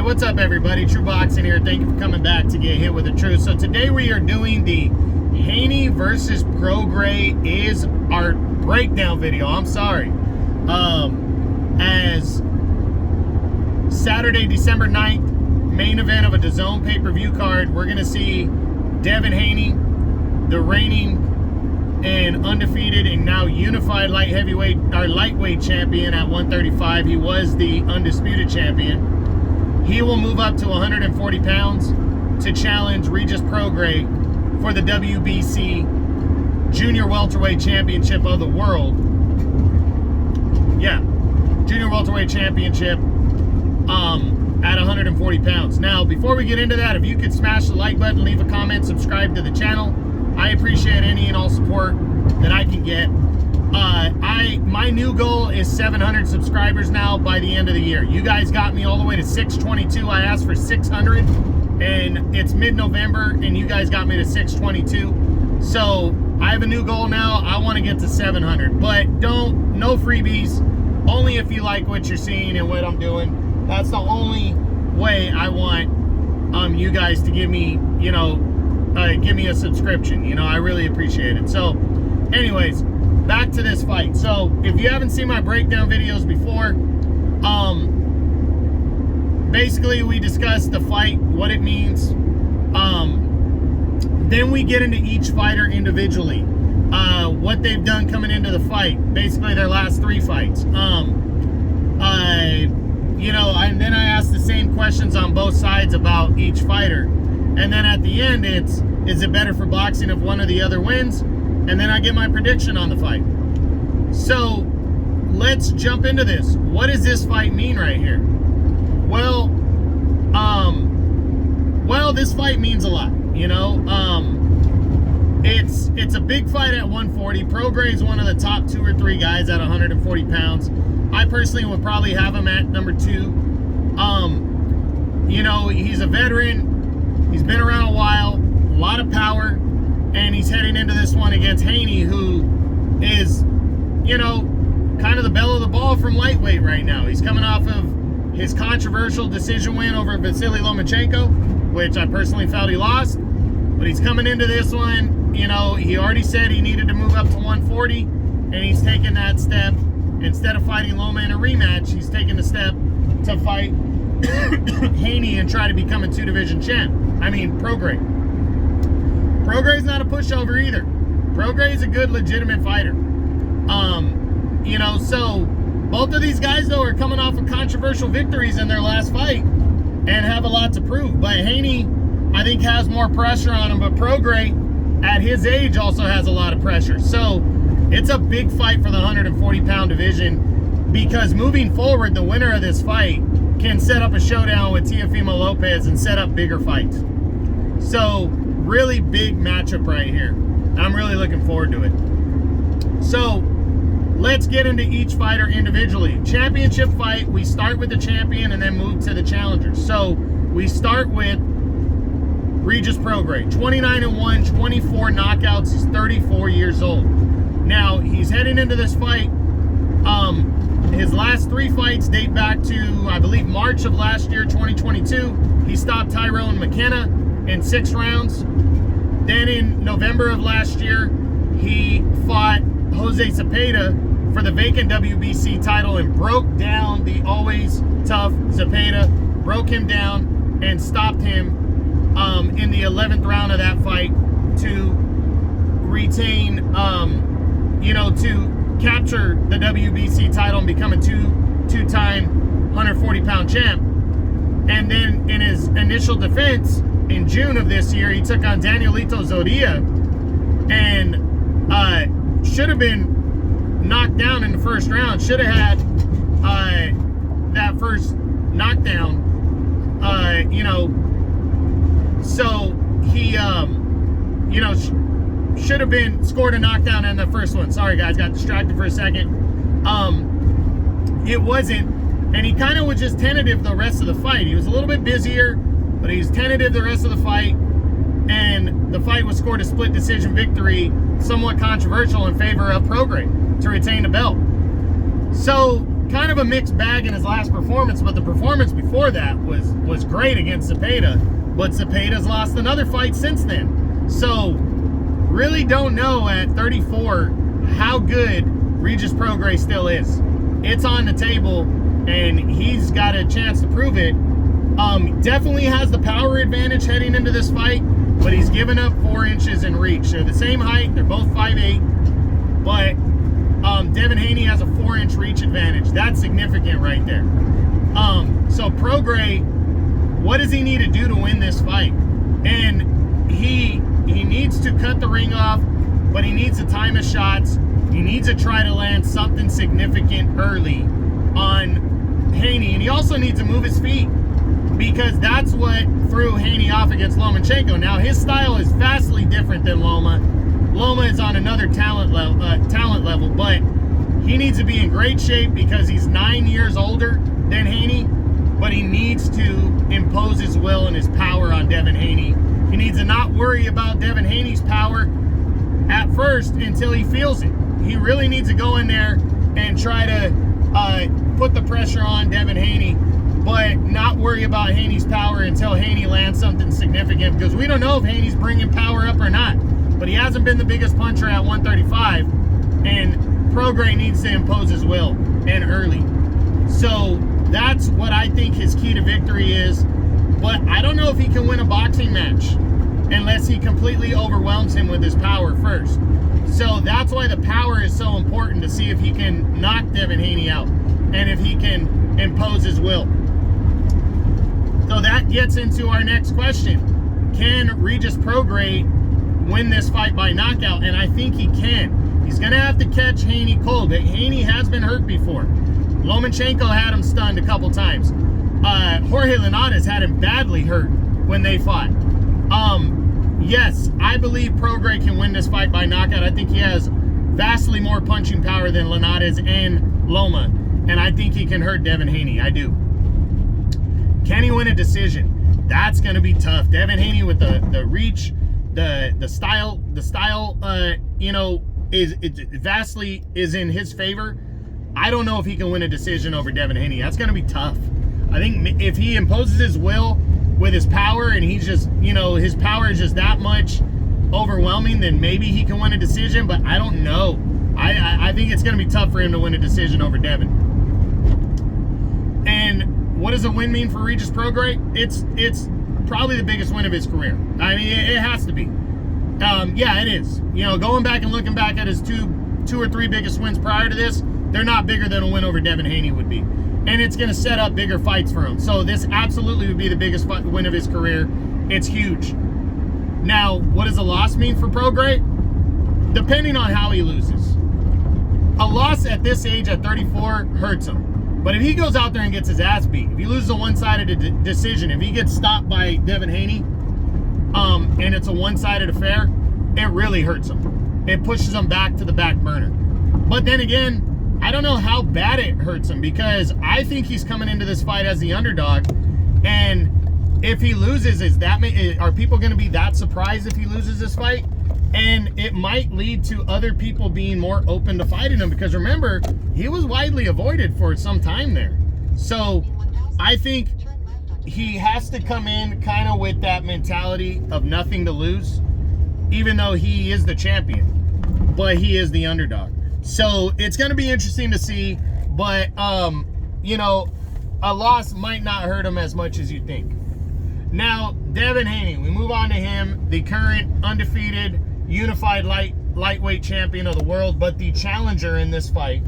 Hey, what's up everybody? True Boxing here. Thank you for coming back to get hit with the truth. So today we are doing the Haney versus Prograis is our breakdown video. I'm sorry. As Saturday, December 9th, main event of a DAZN pay-per-view card, we're going to see DAZN Haney, the reigning and undefeated and now unified lightweight champion at 135. He was the undisputed champion. He will move up to 140 pounds to challenge Regis Prograis for the WBC Junior Welterweight Championship of the World. Yeah, Junior Welterweight Championship at 140 pounds. Now, before we get into that, if you could smash the like button, leave a comment, subscribe to the channel. I appreciate any and all support that I can get. My new goal is 700 subscribers now by the end of the year. You guys got me all the way to 622. I asked for 600 and it's mid-November and you guys got me to 622. So I have a new goal now. I want to get to 700, but no freebies, only if you like what you're seeing and what I'm doing. That's the only way I want you guys to give me, give me a subscription. I really appreciate it. So anyways, back to this fight. So if you haven't seen my breakdown videos before, basically we discussed the fight, what it means. Then we get into each fighter individually, what they've done coming into the fight, basically their last 3 fights. And then I asked the same questions on both sides about each fighter. And then at the end, is it better for boxing if one or the other wins? And then I get my prediction on the fight. So let's jump into this. What does this fight mean right here? Well, this fight means a lot. It's a big fight at 140. Prograis is one of the top 2 or 3 guys at 140 pounds. I personally would probably have him at number 2. He's a veteran. He's been around a while, a lot of power, and he's heading into this one against Haney, who is, kind of the belle of the ball from lightweight right now. He's coming off of his controversial decision win over Vasily Lomachenko, which I personally felt he lost, but he's coming into this one, he already said he needed to move up to 140, and he's taking that step. Instead of fighting Loma in a rematch, he's taking the step to fight Haney and try to become a 2-division champ. Prograis. Prograis not a pushover either. Prograis is a good, legitimate fighter. So both of these guys, though, are coming off of controversial victories in their last fight and have a lot to prove. But Haney, I think, has more pressure on him. But Prograis, at his age, also has a lot of pressure. So it's a big fight for the 140-pound division, because moving forward, the winner of this fight can set up a showdown with Teofimo Lopez and set up bigger fights. So really big matchup right here. I'm really looking forward to it. So let's get into each fighter individually. Championship fight, we start with the champion and then move to the challengers. So we start with Regis Prograis, 29-1, 24 knockouts. He's 34 years old. Now, he's heading into this fight. His last 3 fights date back to, I believe, March of last year, 2022. He stopped Tyrone McKenna in 6 rounds. Then in November of last year, he fought Jose Zepeda for the vacant WBC title and broke down the always tough Zepeda, broke him down and stopped him in the 11th round of that fight to retain, to capture the WBC title and become a two-time 140-pound champ. And then in his initial defense in June of this year, he took on Danielito Zodia and should have been knocked down in the first round. Should have had that first knockdown. So he should have been scored a knockdown in the first one. Sorry guys, got distracted for a second. It wasn't, and he kind of was just tentative the rest of the fight. He was a little bit busier, but he was tentative the rest of the fight, and the fight was scored a split decision victory, somewhat controversial, in favor of Prograis to retain the belt. So kind of a mixed bag in his last performance, but the performance before that was great against Zepeda. But Zepeda's lost another fight since then. So really don't know at 34 how good Regis Prograis still is. It's on the table, and he's got a chance to prove it. Definitely has the power advantage heading into this fight, but he's given up 4 inches in reach. They're the same height, they're both 5'8", but Devin Haney has a 4-inch reach advantage. That's significant right there. So Prograis, what does he need to do to win this fight? And he needs to cut the ring off, but he needs to time his shots. He needs to try to land something significant early on Haney, and he also needs to move his feet, because that's what threw Haney off against Lomachenko. Now, his style is vastly different than Loma. Loma is on another talent level, but he needs to be in great shape because he's 9 years older than Haney, but he needs to impose his will and his power on Devin Haney. He needs to not worry about Devin Haney's power at first until he feels it. He really needs to go in there and try to put the pressure on Devin Haney, but not worry about Haney's power until Haney lands something significant, because we don't know if Haney's bringing power up or not. But he hasn't been the biggest puncher at 135, and Prograis needs to impose his will, and early. So that's what I think his key to victory is, but I don't know if he can win a boxing match unless he completely overwhelms him with his power first. So that's why the power is so important, to see if he can knock Devin Haney out and if he can impose his will. So that gets into our next question. Can Regis Prograis win this fight by knockout? And I think he can. He's going to have to catch Haney cold. Haney has been hurt before. Lomachenko had him stunned a couple times. Jorge Linares had him badly hurt when they fought. Yes, I believe Prograis can win this fight by knockout. I think he has vastly more punching power than Linares and Loma, and I think he can hurt Devin Haney. I do. Can he win a decision? That's going to be tough. Devin Haney with the reach, the style, you know, is vastly is in his favor. I don't know if he can win a decision over Devin Haney. That's going to be tough. I think if he imposes his will with his power, and he's just, you know, his power is just that much overwhelming, then maybe he can win a decision, but I don't know. I think it's going to be tough for him to win a decision over Devin. And what does a win mean for Regis Prograis? It's probably the biggest win of his career. I mean, it has to be. Yeah, it is. You know, going back and looking back at his two or three biggest wins prior to this, they're not bigger than a win over Devin Haney would be. And it's going to set up bigger fights for him. So this absolutely would be the biggest win of his career. It's huge. Now, what does a loss mean for Prograis? Depending on how he loses. A loss at this age, at 34, hurts him. But if he goes out there and gets his ass beat, if he loses a one-sided decision, if he gets stopped by Devin Haney, and it's a one-sided affair, it really hurts him. It pushes him back to the back burner. But then again, I don't know how bad it hurts him, because I think he's coming into this fight as the underdog, and if he loses, are people going to be that surprised if he loses this fight? And it might lead to other people being more open to fighting him, because remember, he was widely avoided for some time there. So I think he has to come in kind of with that mentality of nothing to lose, even though he is the champion, but he is the underdog. So it's going to be interesting to see, but, you know, a loss might not hurt him as much as you think. Now, Devin Haney, we move on to him, the current undefeated unified lightweight champion of the world, but the challenger in this fight.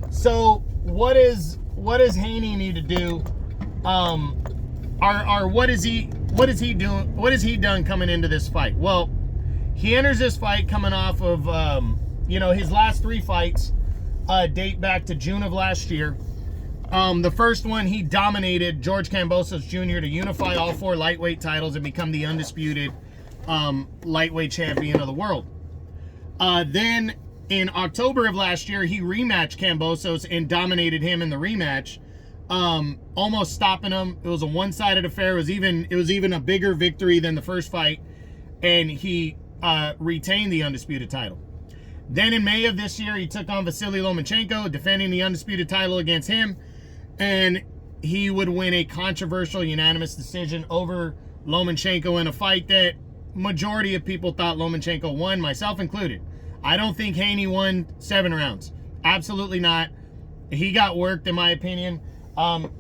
So what does Haney need to do? What is he done coming into this fight? Well, he enters this fight coming off of, you know, his last 3 fights date back to June of last year. The first one, he dominated George Kambosos Jr. to unify all 4 lightweight titles and become the undisputed lightweight champion of the world. Then in October of last year, he rematched Kambosos and dominated him in the rematch, almost stopping him. It was a one-sided affair. It was even a bigger victory than the first fight, and he retained the undisputed title. Then in May of this year, he took on Vasily Lomachenko, defending the undisputed title against him. And he would win a controversial unanimous decision over Lomachenko in a fight that majority of people thought Lomachenko won, myself included. I don't think Haney won 7 rounds. Absolutely not. He got worked, in my opinion.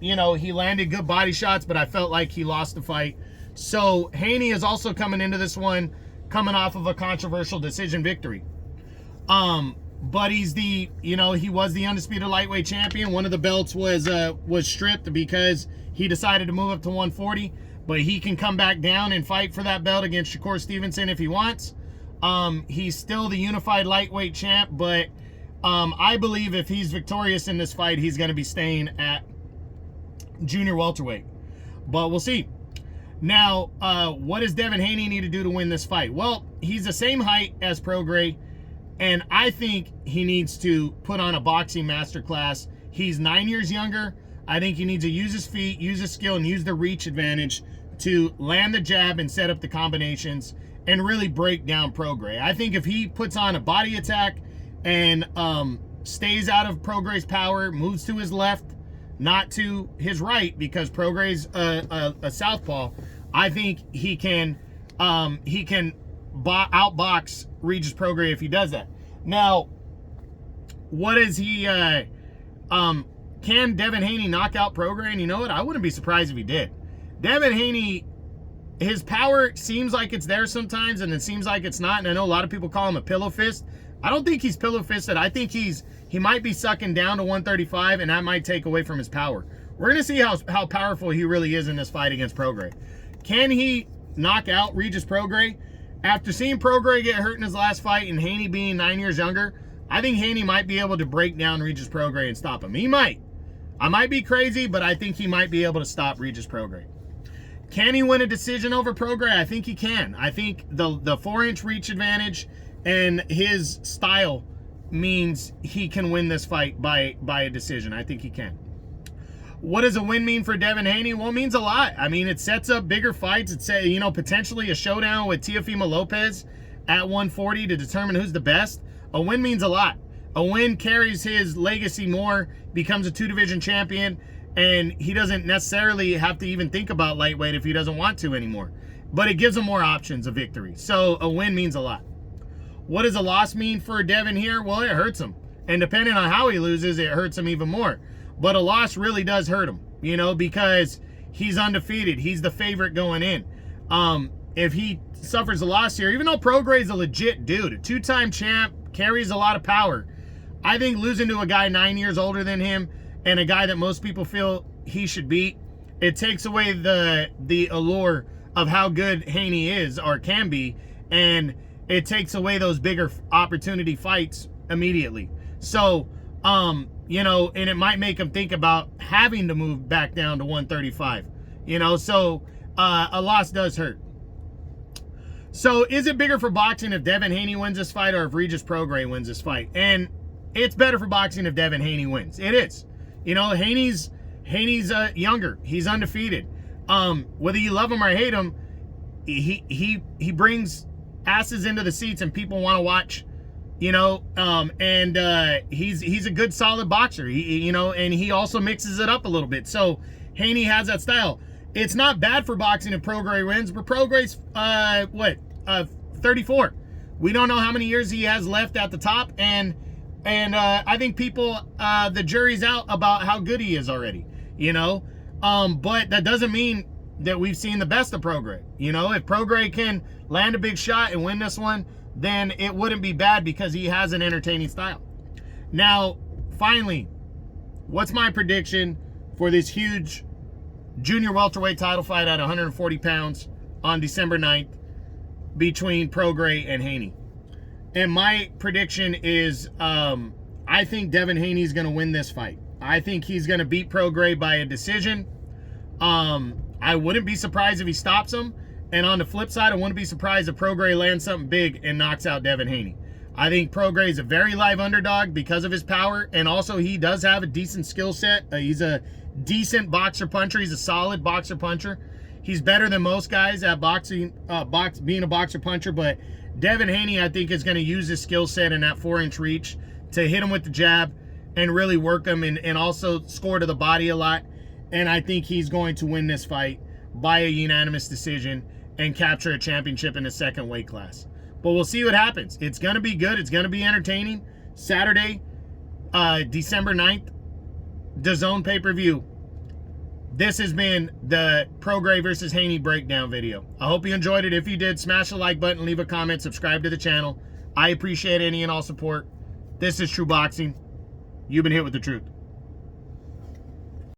You know, he landed good body shots, but I felt like he lost the fight. So Haney is also coming into this one, coming off of a controversial decision victory. But he's the, you know, he was the undisputed lightweight champion. One of the belts was stripped because he decided to move up to 140. But he can come back down and fight for that belt against Shakur Stevenson if he wants. He's still the unified lightweight champ, but I believe if he's victorious in this fight, he's going to be staying at junior welterweight. But we'll see. Now, what does Devin Haney need to do to win this fight? Well, he's the same height as Prograis, and I think he needs to put on a boxing masterclass. He's 9 years younger. I think he needs to use his feet, use his skill, and use the reach advantage to land the jab and set up the combinations and really break down Prograis. I think if he puts on a body attack and stays out of Prograis' power, moves to his left, not to his right, because Prograis a southpaw, I think he can outbox Regis Prograis if he does that. Now, what is he? Can Devin Haney knock out Prograis? And you know what? I wouldn't be surprised if he did. Devin Haney, his power seems like it's there sometimes, and it seems like it's not. And I know a lot of people call him a pillow fist. I don't think he's pillow fisted. I think he might be sucking down to 135, and that might take away from his power. We're gonna see how powerful he really is in this fight against Prograis. Can he knock out Regis Prograis? After seeing Prograis get hurt in his last fight and Haney being 9 years younger, I think Haney might be able to break down Regis Prograis and stop him. He might. I might be crazy, but I think he might be able to stop Regis Prograis. Can he win a decision over Prograis? I think he can. I think the 4-inch reach advantage and his style means he can win this fight by a decision. I think he can. What does a win mean for Devin Haney? Well, it means a lot. I mean, it sets up bigger fights. It's, you know, potentially a showdown with Teofimo Lopez at 140 to determine who's the best. A win means a lot. A win carries his legacy more, becomes a 2-division champion, and he doesn't necessarily have to even think about lightweight if he doesn't want to anymore. But it gives him more options of victory. So a win means a lot. What does a loss mean for Devin here? Well, it hurts him. And depending on how he loses, it hurts him even more. But a loss really does hurt him, you know, because he's undefeated. He's the favorite going in. If he suffers a loss here, even though Prograis is a legit dude, a 2-time champ, carries a lot of power, I think losing to a guy 9 years older than him and a guy that most people feel he should beat, it takes away the allure of how good Haney is or can be, and it takes away those bigger opportunity fights immediately. So, you know, and it might make him think about having to move back down to 135, you know, so a loss does hurt. So is it bigger for boxing if Devin Haney wins this fight or if Regis Prograis wins this fight? And it's better for boxing if Devin Haney wins. It is. You know, Haney's younger. He's undefeated. Whether you love him or hate him, he brings asses into the seats and people want to watch, you know, and he's a good solid boxer. You know, and he also mixes it up a little bit. So Haney has that style. It's not bad for boxing if Prograis wins, but Prograis, 34. We don't know how many years he has left at the top, and I think people, the jury's out about how good he is already, you know. But that doesn't mean that we've seen the best of Prograis. You know, if Prograis can land a big shot and win this one, then it wouldn't be bad because he has an entertaining style. Now, finally, what's my prediction for this huge junior welterweight title fight at 140 pounds on December 9th between Prograis and Haney? And my prediction is, I think Devin Haney is going to win this fight. I think he's going to beat Prograis by a decision. I wouldn't be surprised if he stops him. And on the flip side, I wouldn't be surprised if Prograis lands something big and knocks out Devin Haney. I think Prograis is a very live underdog because of his power. And also, he does have a decent skill set. He's a decent boxer puncher. He's a solid boxer puncher. He's better than most guys at boxing, being a boxer puncher, but Devin Haney, I think, is going to use his skill set in that 4-inch reach to hit him with the jab and really work him and also score to the body a lot. And I think he's going to win this fight by a unanimous decision and capture a championship in the second weight class. But we'll see what happens. It's going to be good. It's going to be entertaining. Saturday, December 9th, DAZN pay-per-view. This has been the Prograis versus Haney breakdown video. I hope you enjoyed it. If you did, smash the like button, leave a comment, subscribe to the channel. I appreciate any and all support. This is True Boxing. You've been hit with the truth.